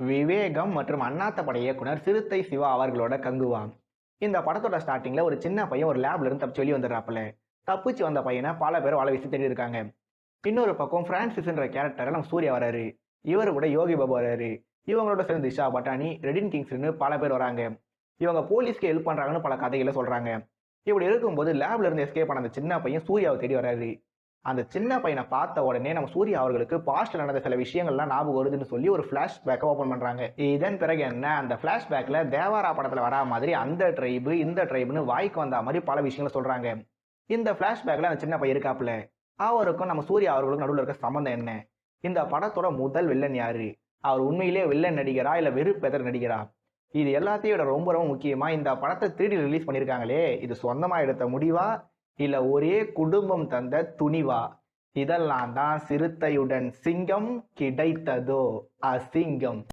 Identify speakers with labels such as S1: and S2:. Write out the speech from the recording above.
S1: விவேகம் மற்றும் அண்ணாத்த பட இயக்குனர் சிறுத்தை சிவா அவர்களோட கங்குவா. இந்த படத்தோட ஸ்டார்டிங்ல ஒரு சின்ன பையன் ஒரு லேப்ல இருந்து தப்பிச்சு வெளியே வந்துடுறாப்புல. தப்பிச்சு வந்த பையனை பல பேர் வலை வீசி தேடி இருக்காங்க. இன்னொரு பக்கம் பிரான்சிஸ்ன்ற கேரக்டர் நம்ம சூர்யா வராரு. இவரு கூட யோகி பாபு வராரு. இவங்களோட சேர்ந்து திஷா பட்டானி, ரெடின் கிங்ஸ்னு பல பேர் வராங்க. இவங்க போலீஸ்க்கு ஹெல்ப் பண்றாங்கன்னு பல கதைகளை சொல்றாங்க. இப்படி இருக்கும்போது லேப்ல இருந்து எஸ்கேப் பண்ண அந்த சின்ன பையன் சூர்யாவை தேடி வராரு. அந்த சின்ன பையனை பார்த்த உடனே நம்ம சூர்யா அவர்களுக்கு பாஸ்ட்ல நடந்த சில விஷயங்கள்லாம் ஞாபகம் வருதுன்னு சொல்லி ஒரு பிளாஷ்பேக்கை ஓபன் பண்றாங்க. இதன் பிறகு என்ன, அந்த பிளாஷ்பேக்ல தேவாரா படத்துல வரா மாதிரி அந்த ட்ரைபு இந்த ட்ரைபுன்னு வாய்க்கு வந்த மாதிரி பல விஷயங்களை சொல்றாங்க. இந்த பிளாஷ்பேக்ல அந்த சின்ன பையன் இருக்காப்புல, அவருக்கும் நம்ம சூர்யா அவர்களுக்கும் நடுவில் இருக்க சம்பந்தம் என்ன, இந்த படத்தோட முதல் வில்லன் யாரு, அவர் உண்மையிலேயே வில்லன் நடிகரா இல்ல வெறுப்பெதர் நடிகரா, இது எல்லாத்தையும் விட ரொம்ப ரொம்ப முக்கியமா இந்த படத்தை 3D ரிலீஸ் பண்ணியிருக்காங்களே, இது சொந்தமா எடுத்த முடிவா இல்ல ஒரே குடும்பம் தந்த துணிவா, இதெல்லாம் தான் சிறுத்தையுடன் சிங்கம் கிடைத்ததோ அசிங்கம்.